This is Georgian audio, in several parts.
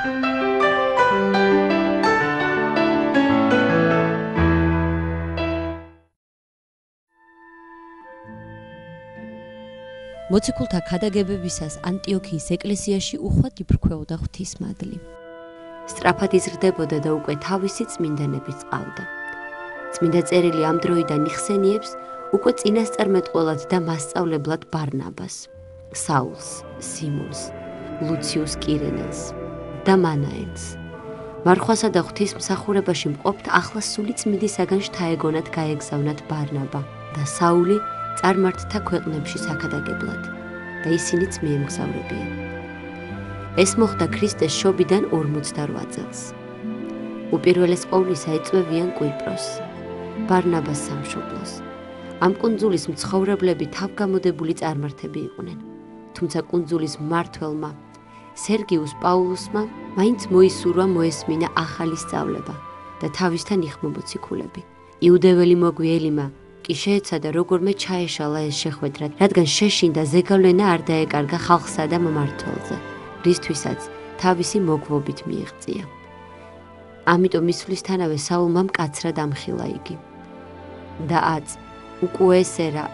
მოციქულთა ქადაგებებისას ანტიოქიის ეკლესიაში უხვად იფრქვეოდა ღვთისმადლი. სწრაფად იზრდებოდა და უკვე თავისი წმინდანებიც ყავდა. წმინდა წერილი ამ დროიდან იხსენიებს უკვე წინასწარმეტყველად და მასწავლებლად ბარნაბას, საულს, სიმონს, ლუციუს კირენელს და მანაენს. მარხვასა და ღვთისმსახურებაში მყოფთ ახლა სული წმინდისაგან შთაეგონათ გაეგზავნათ ბარნაბა და საული წარმართთა ქვეყნებში საქადაგებლად და ისინიც მიემგზავრებიან. ეს მოხდა ქრისტეს შობიდან 48 წელს. უპირველეს ყოვლისა ეწვევიან კვიპროს, ბარნაბას სამშობლოს. ამ კუნძულის მცხოვრებლები თავგამოდებული წარმართები იყვნენ, თუმცა კუნძულის მმართველმა სერგიუს პაულუსმა მაინც მოისურვა მოესმინა ახალი სწავლება და თავისთან იხმო მოციქულები. იუდეველი მოგვიელმა კი შეეცადა როგორმე ჩაეშალა ეს შეხვედრა, რადგან შეშინდა ზეგავლენა არ დაეკარგა ხალხსა და მმართველზე, რისთვისაც თავისი მოგვობით მიიღწია. ამიტომ მისვლისთანავე საულმა მკაცრად ამხილა იგი და უკუე ესერა,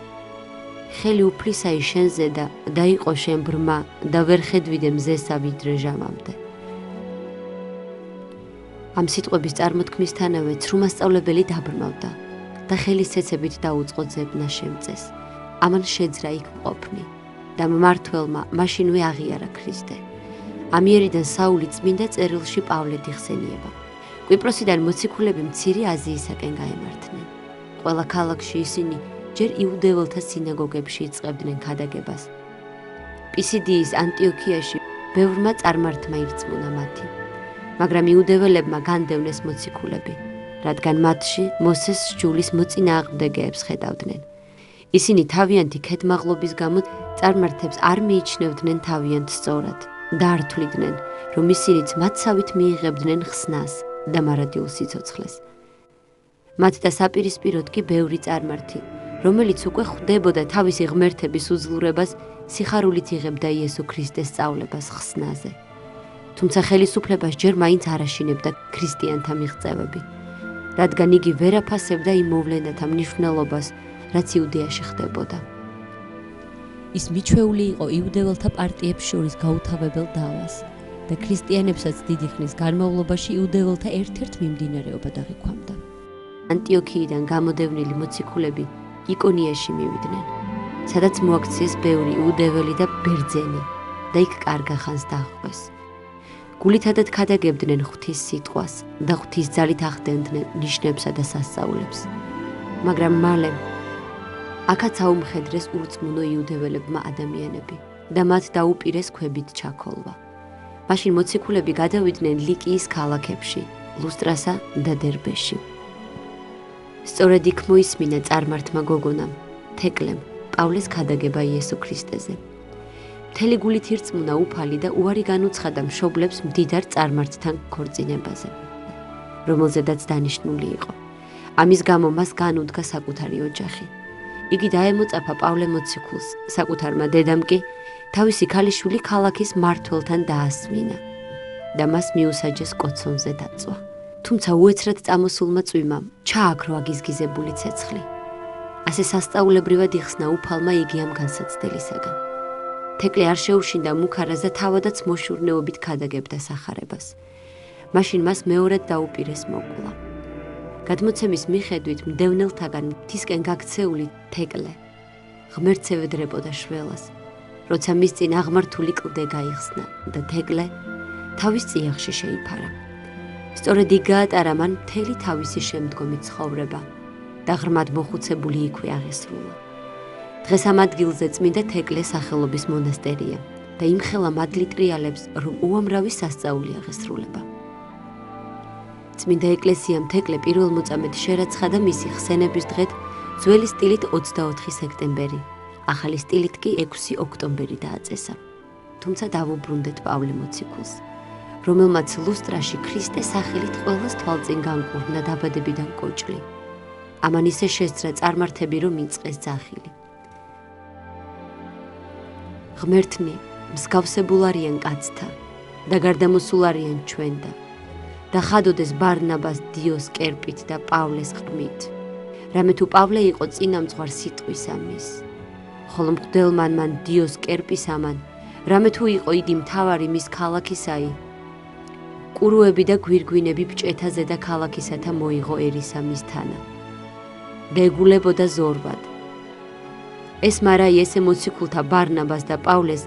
ხელი უფლისაი შენზე და დაიყო შენ ბრმა და ვერ ხედვიდე მზესა ვიდრე ჟამამდე. ამ სიტყვების წარმოთქმისთანავე ცრუმასწავლებელი დაბრმავდა და ხელისცეცებით დაუწყო ძებნა შემწეს. ამან შეძრა იქ მყოფნი და მმართველმა მაშინვე აღიარა ქრისტე. ამიერიდან საული წმინდა წერილში პავლედ იხსენიება. კვიპროსიდან მოციქულები მცირე აზიისაკენ გაემართნენ. ყველა ქალაქში ისინი ჯერ იუდეველთა სინაგოგებში იწყებდნენ ქადაგებას. პისიდიის ანტიოქიაში ბევრმა წარმართმა ირწმუნა მათი, მაგრამ იუდეველებმა განდევნეს მოციქულები, რადგან მათში მოსეს სჯულის მოწინააღმდეგეებს ხედავდნენ. ისინი თავიანთი ქედმაღლობის გამო წარმართებს არ მიიჩნევდნენ თავიანთ სწორად და არ თვლიდნენ, რომ ისინიც მათსავით მიიღებდნენ ხსნას და მარადიულ სიცოცხლეს. მათ და საპირისპიროდ კი ბევრი წარმართი, რომელიც უკვე ხვდებოდა თავისი ღმერთების უძლურებას, სიხარულით იღებდა იესო ქრისტეს სწავლებას ხსნაზე. თუმცა ხელისუფლებას ჯერ მაინც არ აშინებდა ქრისტიანთა მიღწევები, რადგან იგი ვერ აფასებდა იმ მოვლენათა მნიშვნელობას, რაც იუდეაში ხდებოდა. ის მიჩვეული იყო იუდეველთა პარტიებს შორის გაუთავებელ დავას და ქრისტიანებსაც დიდი ხნის განმავლობაში იუდეველთა ერთ-ერთ მიმდინარეობად აღიქვამდა. ანტიოქიიდან გამოდევნილი მოციქულები იკონიაში მივიდნენ, სადაც მოაქციეს ბევრი იუდეველი და ბერძენი და იქ კარგა ხანს დაჰყვეს. გულითადად ქადაგებდნენ ღვთის სიტყვას და ღვთის ძალით ახდენდნენ ნიშნებსა და სასწაულებს. მაგრამ მალე აქაც აუმხედრეს ურწმუნო იუდეველებმა ადამიანები და მათ დაუპირეს ქვებით ჩაქოლვა. მაშინ მოციქულები გადავიდნენ ლიკიის ქალაქებში, ლუსტრასა და დერბეში. სწორედ იქ მოისმინა წარმართმა გოგონამ, თეკლემ, პავლეს ქადაგება იესო ქრისტეზე. მთელი გულით ირწმუნა უფალი და უარი განუცხადა მშობლებს მდიდარ წარმართთან ქორწინებაზე, რომელზედაც დანიშნული იყო. ამის გამო მას განუდგა საკუთარი ოჯახი. იგი დაემოწაფა პავლე მოციქულს, საკუთარმა დედამ კი თავისი ქალიშვილი ქალაქის მმართველთან დაასმინა და მას მიუსაჯეს კოცონზე დაწვა. თუმცა უეცრად წამოსულმა წვიმამ ჩააქრო აგიზგიზებული ცეცხლი. ასე სასწაულებრივად იხსნა უფალმა იგი ამ განსაცდელისაგან. თეკლე არ შეუშინდა მუქარას და თავადაც მოშურნეობით ქადაგებდა სახარებას. მაშინ მას მეორედ დაუპირეს მოკვლა. გადმოცემის მიხედვით მდევნელთაგან მთისკენ გაქცეული თეკლე ღმერთს ევედრებოდა შველას, როცა მის წინ აღმართული კლდე გაიხსნა და თეკლე თავის წიაღში შეიფარა. სწორედ იქ გაატარა მან მთელი თავისი შემდგომი ცხოვრება და ღრმად მოხუცებული იქვე აღესრულა. დღეს ამ ადგილზე წმინდა თეკლეს სახელობის მონასტერია და იმხელა მადლი ტრიალებს, რომ უამრავი სასწაული აღესრულება. წმინდა ეკლესიამ თეკლე პირველმოწამედ შერაცხა და მისი ხსენების დღედ ძველი სტილით 24 სექტემბერი, ახალი სტილით კი 6 ოქტომბერი დააწესა. თუმცა დავუბრუნდეთ პავლე მოციქულს, რომელმაც ლუსტრაში ქრისტეს სახელით ყველას თვალწინ განკურნა დაბადებიდან კოჭლი. ამან ისე შესძრა წარმართები, რომ იწყეს ძახილი. ღმერთნი მსგავსებულ არიან კაცთა, და გარდამოსულ არიან ჩვენდა. და ხადოდეს ბარნაბას დიოს კერპით და პავლეს ყრმით. რამე თუ პავლე იყო წინამძღვარ სიტყვისა მის. ხოლო მღვდელმან მან დიოს კერპის ამან, რამე თუ იყო იგი მთავარი მის ქალაქისაი. კურუები და გვირგვინები ბჭეთა ზედა ქალაქისათა მოიღო ერისა მისთანა. და ეგულებოდა ზორბად. ეს მარაი ესე მოციქულთა ბარნაბას და პავლეს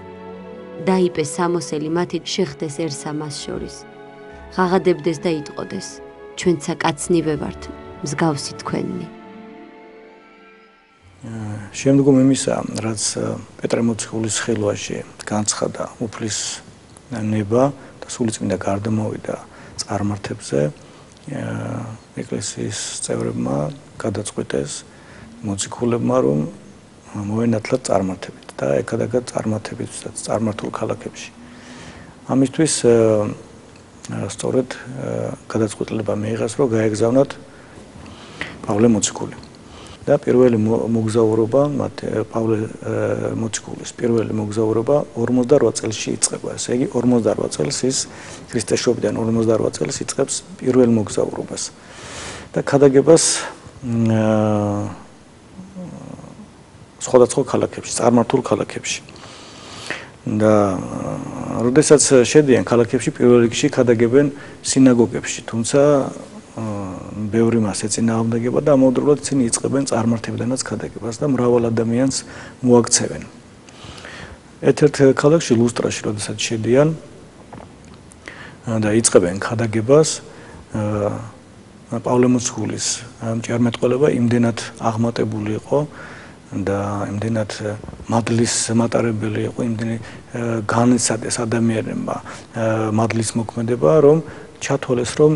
დაიპეს სამოსელი მათი შეხდეს ერსა მას შორის. ღაღადებდეს და იტყოდეს, ჩვენცა კაცნივე ვართ, მსგავსი თქვენი. შემდგომ იმისა, რაც პეტრე მოციქულის ხილვაში განცხადა უფლის ნება და სულიწმინდა გარდამოვიდა წარმართებზე, ეკლესიის წევრებმა გადაწყვიტეს მოციქულებმა, რომ მოენათლათ წარმართებით და ეკადაგათ წარმართებით წარმართულ ქალაქებში. ამისთვის სწორედ გადაწყვეტილება მიიღეს, რომ გაეგზავნათ პავლე მოციქული. და პირველი მოგზაურობა, პავლე მოციქულის პირველი მოგზაურობა 48 წელში იწყება. ესე იგი 48 წელს ის ქრისტეშობიდან 48 წელს იწყებს პირველ მოგზაურობას. და ქადაგებას სხვადასხვა ქალაქებში, წარმართულ ქალაქებში. და როდესაც შედიან ქალაქებში, პირველ რიგში ქადაგებენ სინაგოგებში, თუმცა ბევრი მას ეწინააღმდეგება და ამავდროულად ისინი იწყებენ წარმართებიდანაც ქადაგებას და მრავალ ადამიანს მოაქცევენ. ერთ-ერთ ქალაქში ლუსტრაში, როდესაც შედიან და იწყებენ ქადაგებას, პავლე მოციქულის მჭერმეტყველება იმდენად აღმატებული იყო და იმდენად მადლის მატარებელი იყო, იმდენი განიცადეს ადამიანებმა მადლის მოქმედება, რომ ჩათვალეს, რომ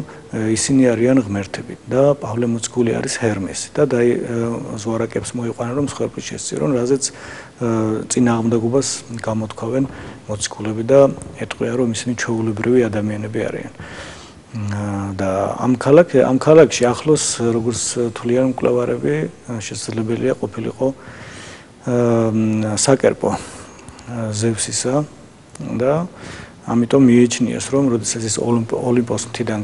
ისინი არიან ღმერთები და პავლე მოციქული არის ჰერმესი და ზვარაკებს მოიყვანენ, რომ მსხვერპლი შესწირონ, რაზეც წინააღმდეგობას გამოთქვავენ მოციქულები და ეტყვია, რომ ისინი ჩვეულებრივი ადამიანები არიან. და ამ ქალაქში ახლოს, როგორც თვლიან მკვლევარები, შესაძლებელია ყოფილიყო საკერპო ზევსისა და ამიტომ მიიჩნიეს, რომ როდესაც ის ოლიმპოს მთიდან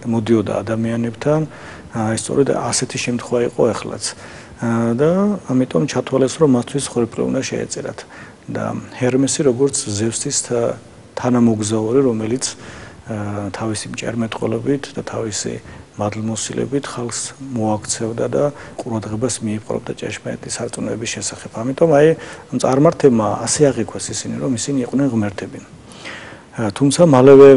მოდიოდა ადამიანებთან, ეს სწორედ ასეთი შემთხვევა იყო ახლაც. და ამიტომ ჩათვალეს, რომ მათთვის ხორეპლე უნდა შეეწერათ. და ჰერმესი როგორც ზევსის თანამოგზაური, რომელიც თავისი მჭერმეტყველებით და თავისი მადლმოსილებით ხალხს მოაქცევდა და ყურადღებას მიიპყრობდა ჭეშმარიტი სარწმუნოების შესახებ. ამიტომ აი ამ წარმართებმა ასე აღიქვეს ისინი, რომ ისინი იყვნენ ღმერთები. თუმცა მალევე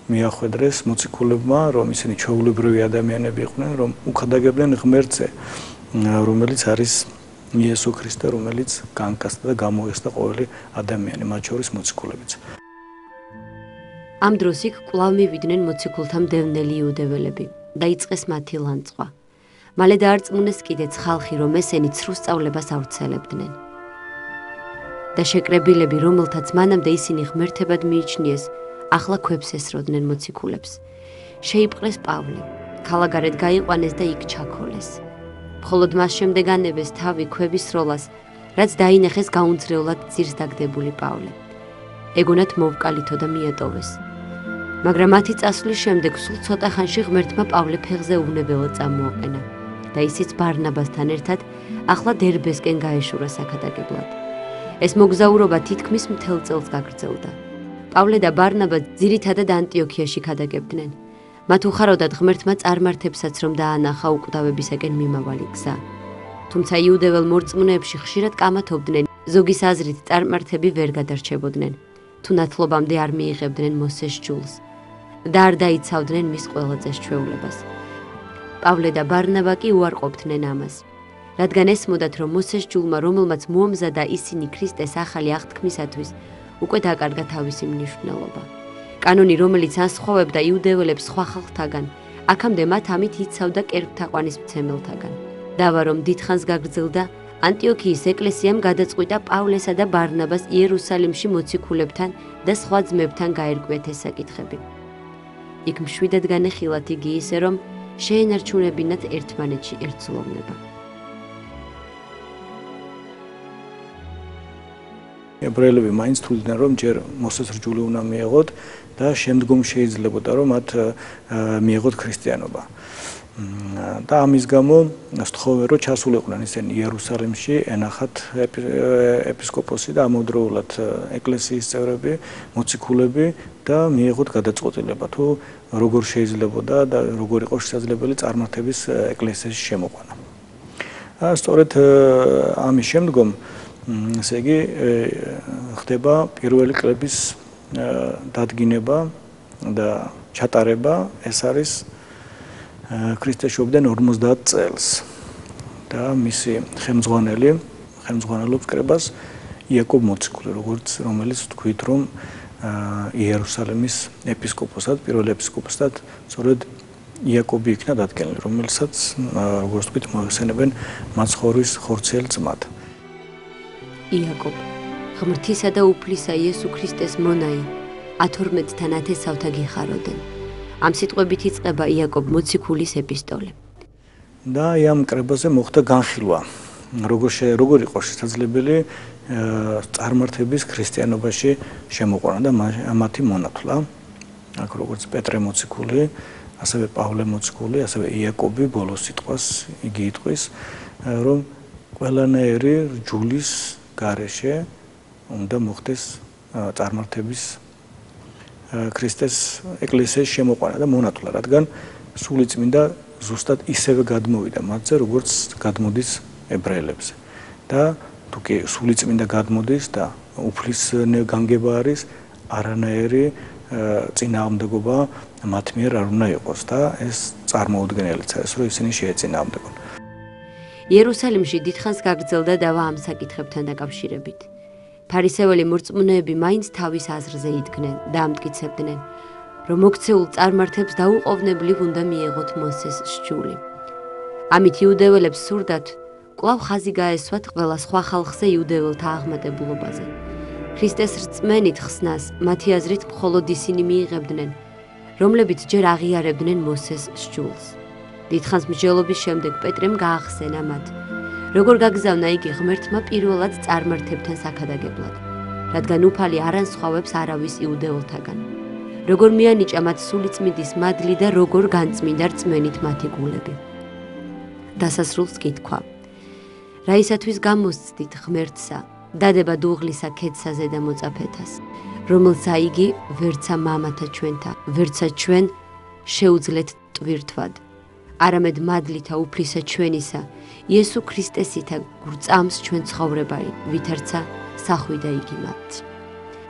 მიახვედრეს მოციქულებმა, რომ ისინი ჩვეულებრივი ადამიანები იყვნენ, რომ უქადაგებდნენ ღმერთზე, რომელიც არის იესო ქრისტე, რომელიც განკაცდა და გამოეხსნა ყოველი ადამიანი, მათ შორის მოციქულებიც. ამ დროს იქ კვლავ მივიდნენ მოციქულთა მდევნელი იუდეველები და იწყეს მათი ლანძღვა. მალე დაარწმუნეს კიდეც ხალხი, რომ ესენი ცრუ სწავლებას ავრცელებდნენ. და შეკრებილები, რომელთაც მანამდე ისინი ღმერთებად მიიჩნიეს, ახლა ქვებს ესროდნენ მოციქულებს. შეიპყრეს პავლე, ქალაქგარეთ გაიყვანეს და იქ ჩაქოლეს. მხოლოდ მას შემდეგ ანებეს თავი ქვების სროლას, რაც დაინახეს გაუნձრევლად ძირს დაგდებული პავლე. ეგონათ მოვკალითო და მიატოვეს. მაგრამ მათი წასვლის შემდეგ სულ ცოტა ხანში ღმერთმა პავლე ფეხზე უვნებელად წამოაყენა და ისიც ბარნაბასთან ერთად ახლა დერბესკენ გაეშურა საქადაგებლად. ეს მოგზაურობა თითქმის მთელ წელს გაგრძელდა. პავლე და ბარნაბა ძირითადად ანტიოქიაში ქადაგებდნენ. მათ უხაროდათ ღმერთმა წარმართებსაც, რომ დაანახა უკვდავებისაკენ მიმავალი გზა. თუმცა იუდეველ მორწმუნეებში ხშირად კამათობდნენ, ზოგის აზრით წარმართები ვერ გადარჩებოდნენ, თუ ნათლობამდე არ მიიღებდნენ მოსეს ჯულს და არ დაიცავდნენ მის ყველაზე ჩვეულებას. პავლე და ბარნაბა კი უარყოფდნენ ამას, რადგან ესმოდათ, რომ მოსეს ჯულმა, რომელმაც მოამზადა ისინი ქრისტეს ახალი აღთქმისათვის, უკვე დაკარგა თავისი მნიშვნელობა. კანონი, რომელიც ასხოვებდა იუდეველებს სხვა ხალხთაგან, აქამდე მათ ამით იცავდა კერპთაყვანის მცემელთაგან. დავა, რომ დიდხანს გაგრძელდა, ანტიოქიის ეკლესიამ გადაწყვიტა პავლესა და ბარნაბას იერუსალიმში მოციქულებთან და სხვა ძმებთან გაერკვიათ ეს საკითხები. იქ მშვიდად განეხილათ იგი ისე, რომ შეენარჩუნებინათ ერთმანეთში ერთსულოვნება. ებრაელები მაინც თვლიდნენ, რომ ჯერ მოსეს რჯული უნდა მიეღოთ და შემდგომ შეიძლებოდა, რომ მათ მიეღოთ ქრისტიანობა. და ამის გამო სთხოვენ, რომ ჩასულიყვნენ ისინი იერუსალიმში, ენახათ ეპისკოპოსი და ამავდროულად ეკლესიის წევრები, მოციქულები და მიეღოთ გადაწყვეტილება, თუ როგორ შეიძლებოდა და როგორ იყო შესაძლებელი წარმართების ეკლესიაში შემოყვანა. სწორედ ამის შემდგომ, ესე იგი, ხდება პირველი კლების დადგინება და ჩატარება, ეს არის ქრისტეშობიდან 50 წელს და მისი ხელმძღვანელობს კრებას იაკობ მოციქული, რომელიც თქვით, რომ იერუსალიმის ეპისკოპოსად, პირველ ეპისკოპოსად სწორედ იაკობი იქნა დადგენილი, რომელსაც როგორც თქვით, მოიხსენებენ მაცხოვრის ხორციელ ძმად. იაკობ, ღმრთისა და უფლისა იესო ქრისტეს მონაი, 12-თან 1000-თა გიხაროდენ. ამ სიტყვებით იწყება იაკობ მოციქულის ეპისტოლე. და ამ კრებაზე მოხდა განხილვა, როგორ იყო შესაძლებელი წარმართების ქრისტიანობაში შემოყვანა და მათი მონათვლა. აქ როგორც პეტრე მოციქული, ასევე პავლე მოციქული, ასევე იაკობი ბოლოს სიტყვას იგი იტყვის, რომ ყველანაირი რჯულის გარეშე უნდა მოხდეს წარმართების ქრისტეს ეკლესიის შემოყვანა და მონათვლა, რადგან სულიწმინდა ზუსტად ისევე გადმოვიდა მათზე, როგორც გადმოდის ებრაელებზე. და თუ კი სულიწმინდა გადმოდის და უფლის განგება არის, არანაირი წინააღმდეგობა მათ მიერ არ უნდა იყოს და ეს წარმოუდგენელიც არის, რომ ისინი შეეწინააღმდეგონ. იერუსალიმში დიდხანს გაგრძელდა დავა ამ საკითხებთან დაკავშირებით. ფარისეველი მორწმუნეები მაინც თავის აზრზე იდგნენ და ამტკიცებდნენ, რომ მოქცეულ წარმართებს დაუყოვნებლივ უნდა მიეღოთ მოსეს სჯული. ამით იუდეველებს სურდათ კვლავ ხაზი გაესვათ ყველა სხვა ხალხზე იუდეველთა აღმატებულობაზე. ქრისტეს რწმენით ხსნას მათი აზრით მხოლოდ ისინი მიიღებდნენ, რომლებიც ჯერ აღიარებდნენ მოსეს სჯულს. დიდხანს მსჯელობის შემდეგ პეტრემ გაახსენა მათ, როგორ გაგზავნა იგი ღმერთმა პირველად წარმართებთან საქადაგებლად, რადგან უფალი არ ანსხვავებს არავის იუდეველთაგან. როგორ მიანიჭა მათ სულიწმინდის მადლი და როგორ განწმინდა რწმენით მათი გულები. დასასრულს კითხვა. რაისათვის გამოსცდით ღმერთსა, დადება დუღლისა ქედსაზე და მოწაფეთას, რომელსა იგი ვერცა მამათა ჩვენთა, ვერცა ჩვენ შეუძლეთ ტვირთვად. არამედ მადლითა უფლისა ჩვენისა, იესო ქრისტესითა გრწამს ჩვენ ცხოვრება, ვითარცა სახვიდა იგი მათ.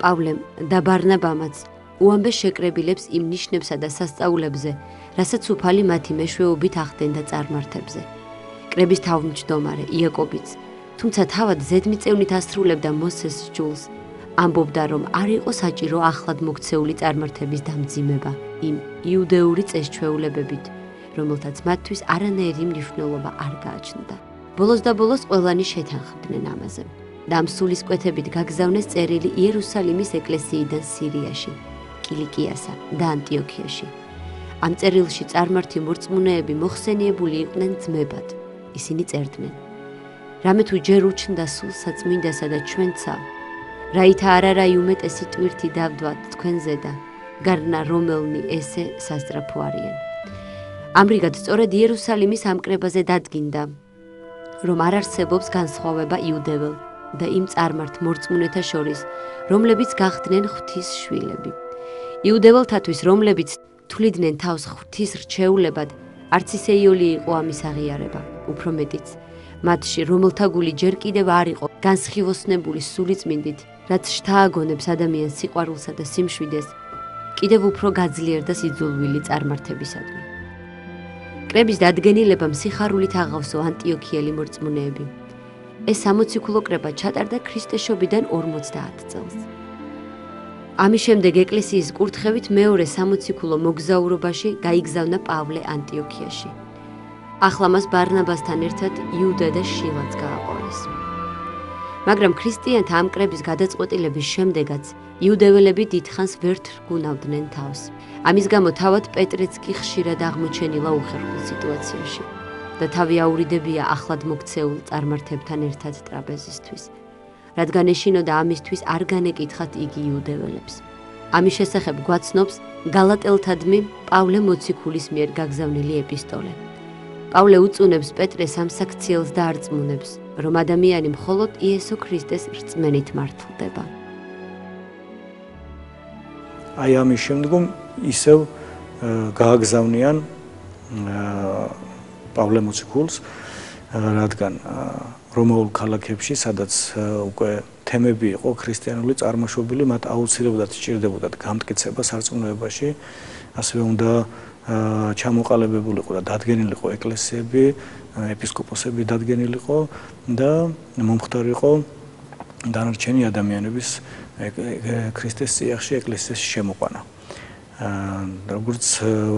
პავლემ და ბარნაბამაც უამბე შეკრებილებს იმ ნიშნებსა და სასწაულებზე, რასაც უფალი მათი მეშვეობით ახდენდა წარმართებზე. კრების თავმჯდომარე იაკობიც, თუმცა თავად ზედმიწევნით ასრულებდა მოსეს სჯულს, ამბობდა, რომ არ იყო საჭირო ახლად მოქცეული წარმართების დამძიმება იმ იუდეური წესჩვეულებებით, რომელთაც მათთვის არანაირი მნიშვნელობა არ გააჩნდა. ბოლოს და ბოლოს ყველანი შეთანხმდნენ ამაზე და ამ სულისკვეთებით გაგზავნეს წერილი იერუსალიმის ეკლესიიდან სირიაში, კილიკიასა და ანტიოქიაში. ამ წერილში წარმართი მორწმუნეები მოხსენიებული იყვნენ ძმებად. ისინი წერდნენ: რამე თუ ჯერ უჩნდა სულსა წმინდასა და ჩვენცა, რაითა არარაი უმეტესი ტვირთი დავდვათ თქვენზე და გარნა რომელნი ესე სასწრაფო არიან. ამრიგად სწორედ იერუსალიმის ამ კრებაზე დადგინდა, რომ არ არსებობს განსხვავება იუდეველ და იმ წარმართ მორწმუნეთა შორის, რომლებიც გახდნენ ღვთის შვილები. იუდეველთათვის, რომლებიც თვლიდნენ თავს ღვთის რჩეულებად, არც ისე იოლი იყო ამის აღიარება, უფრო მეტიც. მათში, რომელთა გული ჯერ კიდევ არ იყო განსხივოსნებული სულიწმინდით, რაც შთააგონებს ადამიანს სიყვარულსა და სიმშვიდეს, კიდევ უფრო გაძლიერდა სიძულვილი წარმართებისადმი. კრების დადგენილებამ სიხარულით აღავსო ანტიოქიელი მორწმუნეები. ეს სამოციქულო კრება ჩატარდა ქრისტეშობიდან 50 წელს. ამის შემდეგ ეკლესიის კურთხევით მეორე სამოციქულო მოგზაურობაში გაიგზავნა პავლე ანტიოქიაში. ახლა მას ბარნაბასთან ერთად იუდა და შილაც გააყოლეს. მაგრამ ქრისტიანთა ამ კრების გადაწყვეტილების შემდეგაც იუდეველები დიდხანს ვერ თრგუნავდნენ თავს. ამის გამო თავად პეტრეც კი ხშირად აღმოჩენილა უხერხულ სიტუაციაში და თავი აურიდებია ახლად მოქცეულ წარმართებთან ერთად ტრაპეზისთვის. რადგან ეშინოდა ამისთვის არ განეკითხათ იგი იუდეველებს. ამის შესახებ გვაცნობს გალატელთადმი პავლე მოციქულის მიერ გაგზავნილი ეპისტოლე. პავლე უწუნებს პეტრეს ამ საქციელს და არწმუნებს, რომ ადამიანი მხოლოდ იესო ქრისტეს რწმენით მართლდება. აი ამის შემდგომ ისევ გააგზავნიან პავლე მოციქულს, რადგან რომაულ ქალაქებში, სადაც უკვე თემები იყო ქრისტიანული წარმოშობილი, მათ აუცილებლად სჭირდებოდათ გამტკიცება სარწმუნოებაში, ასევე უნდა ჩამოყალიბებულიყო და დადგენილიყო ეკლესიები, ეპისკოპოსები დადგენილიყო და მომხდარიყო დანარჩენი ადამიანების ქრისტეს წიაღში ეკლესიაში შემოყვანა. როგორც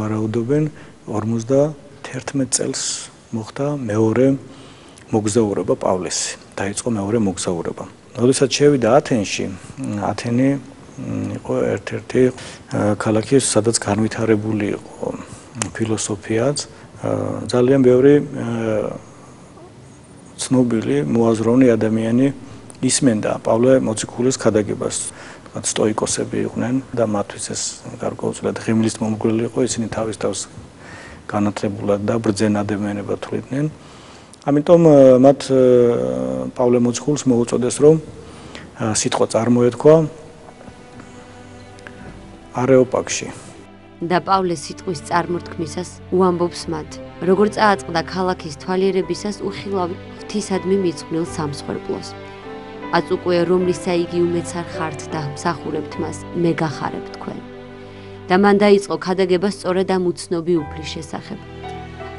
ვარაუდობენ, 51 წელს მოხდა მეორე მოგზაურობა პავლესი. დაიწყო მეორე მოგზაურობა. როდესაც შევიდა ათენში, ათენი იყო ერთ-ერთი ქალაქი, სადაც განვითარებული იყო ფილოსოფიაც, ძალიან ბევრი ცნობილი მოაზროვნე ადამიანი ისმენდა პავლე მოციქულის ქადაგებას. სტოიკოსები იყვნენ და მათთვის ეს გარკვეულწილად ღიმილის მომგვრელი იყო, ისინი თავის თავს განათლებულად და ბრძენ ადამიანებად თვლიდნენ. ამიტომ მათ პავლე მოციქულს მოუწოდეს, რომ სიტყვა წარმოეთქვა არეოპაგში. და პავლეს სიტყვის წარმორთქმისას უამბობს მათ, როგორ წააწყდა ქალაქის თვალიერებისას უხილავი ღვთისადმი მიძღვნილ სამსხვერპლოს. აწუკვე რომლისა იგი უმეცარ ხართ და მსახურებთ მას, მე გახარებ თქვენ. და მან დაიწყო ქადაგება სწორედ ამ უცნობი უფლის შესახებ.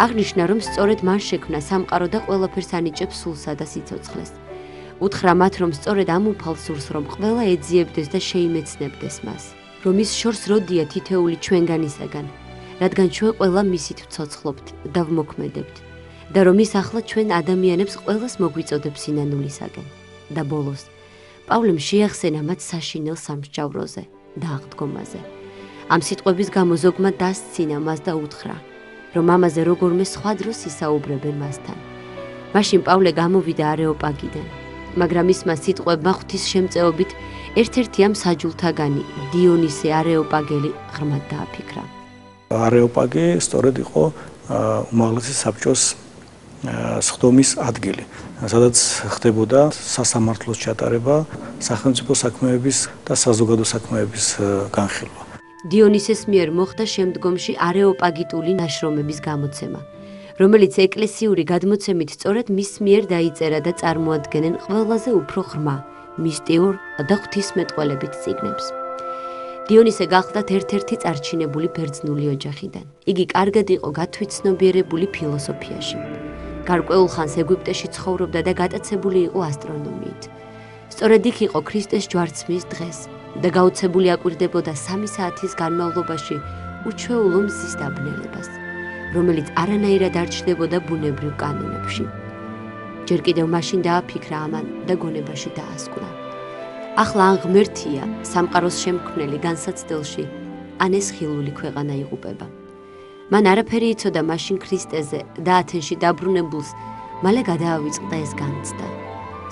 აღნიშნა, რომ სწორედ მან შექმნა სამყარო და ყველაფერს ანიჭებს სულსა და სიცოცხლეს. უთხრა მათ, რომ სწორედ ამ უფალ სურს, რომ ყველა ეძიებდეს და შეიმეცნებდეს მას, რომ ის შორს როდია თითეული ჩვენგანისაგან, რადგან ჩვენ ყველა მისით ვცოცხლობთ და ვმოქმედებთ, და რომ ის ახლა ჩვენ ადამიანებს ყველას მოგვიწოდებს სინანულისაგან. და ბოლოს, პავლემ შეახსენა მათ საშინელ სამსჯავროზე და აღდგომაზე. ამ სიტყვების გამო ზოგმა დასცინა მას და უთხრა, რომ ამაზე როგორმე სხვა დროს ისაუბრებენ მასთან. მაშინ პავლე გამოვიდა არეოპაგიდან, მაგრამ ისმა სიტყვებმა ღვთის შემწეობით ერთ-ერთი ამ საჯულთაგანი, დიონისე არეოპაგელი ღრმად დააფიქრა. არეოპაგი სწორედ იყო უმაღლესი საბჭოს სხდომის ადგილი, სადაც ხდებოდა სასამართლოს ჩატარება, სახელმწიფო საქმეების და საზოგადო საქმეების განხილვა. დიონისეს მიერ მოხდა შემდგომში არეოპაგიტული ნაშრომების გამოცემა, რომელიც ეკლესიური გადმოცემით სწორედ მის მიერ დაიწერა და წარმოადგენენ ყველაზე უფრო ღრმა, მისტიურ და ღვთისმეტყველებით წიგნებს. დიონისე გახლდათ ერთ-ერთი წარჩინებული ბერძნული ოჯახიდან. იგი კარგად იყო გათვითცნობიერებული ფილოსოფიაში. გარკვეულ ხანს ეგვიპტეში ცხოვრობდა და გატაცებული იყო ასტრონომიით. სწორედ იქ იყო ქრისტეს ჯვარცმის დღეს და გაუცებული აკვირდებოდა 3 საათის განმავლობაში უჩვეულო მზის დაბნელებას, რომელიც არანაირად არ ჩნდებოდა ბუნებრივ კანონებში. ჯერ კიდევ მაშინ დააფიქრა ამან და გონებაში დაასკვნა. ახლა ან ღმერთია სამყაროს შემქმნელი განსაცდელში, ან ეს ხილული ქვეყანა იღუპება. მან არაფერი იცოდა მაშინ ქრისტეზე და ათენში დაბრუნებულს მალე გადაავიწყდა ეს განცდა.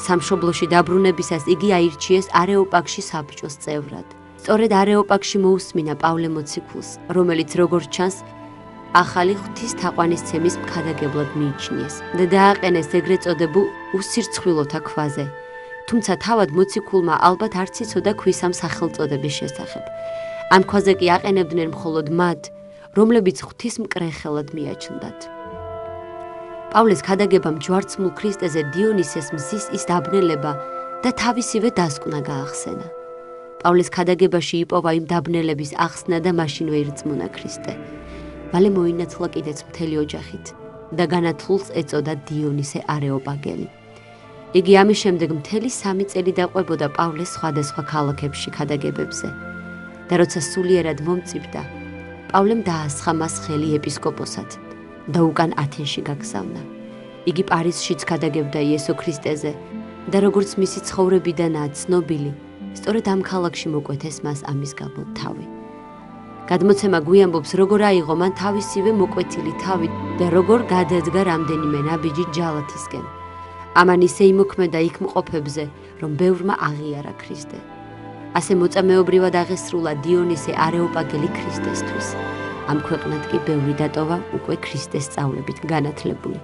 სამშობლოში დაბრუნებისას იგი აირჩიეს არეოპაგში საბჭოს წევრად. სწორედ არეოპაგში მოусმინა პავლე მოციქულს, რომელიც როგორც ჩანს, ახალი ღვთის თაყვანისცემის მქადაგებლად მიიჩნიეს და დააყენეს ეგრეთ წოდებულ უსირცხვილოთა ქვაზე. თუმცა თავად მოციქულმა ალბათ არც იცოდა ქვის ამ სახელწოდების შესახებ. ამ ქვაზე კი აყენებდნენ მხოლოდ მათ, რომლებიც ღვთის მკრეხელად მიაჩნდათ. პავლეს ქადაგებამ ჯვარცმულ ქრისტეზე დიონისეს მზის ის დაბნელება და თავისივე დასკვნა გაახსენა. პავლეს ქადაგებაში იპოვა იმ დაბნელების ახსნა და მაშინვე ირწმუნა ქრისტე. მალე მოინათლა კიდეც მთელი ოჯახით და განათლულს ეწოდა დიონისე არეოპაგელი. იგი ამის შემდეგ მთელი 3 წელი დაყვებოდა პავლეს სხვადასხვა ქალაქებში ქადაგებებზე და როცა სულიერად მომწიფდა, პავლემ დაასხა მას ხელი ეპისკოპოსად და უკან ათენში გაგზავნა. იგი პარიზშიც ქადაგებდა იესო ქრისტეზე და როგორც მისი ცხოვრებიდანაა ცნობილი, სწორედ ამ ქალაქში მოკვეთეს მას ამის გამო თავი. გადმოცემა გვიამბობს, როგორ აიღო მან თავისივე მოკვეთილი თავი და როგორ გადადგა რამდენიმე ნაბიჯი ჯალათისკენ. ამან ისე იმოქმედა იქ მყოფებზე, რომ ბევრმა აღიარა ქრისტე. ასე მოწამეობრივად აღესრულა დიონისე არეოპაგელი ქრისტესთვის. ამ ქვეყნად კი ბევრი დატოვა უკვე ქრისტეს სწავლებით განათლებული.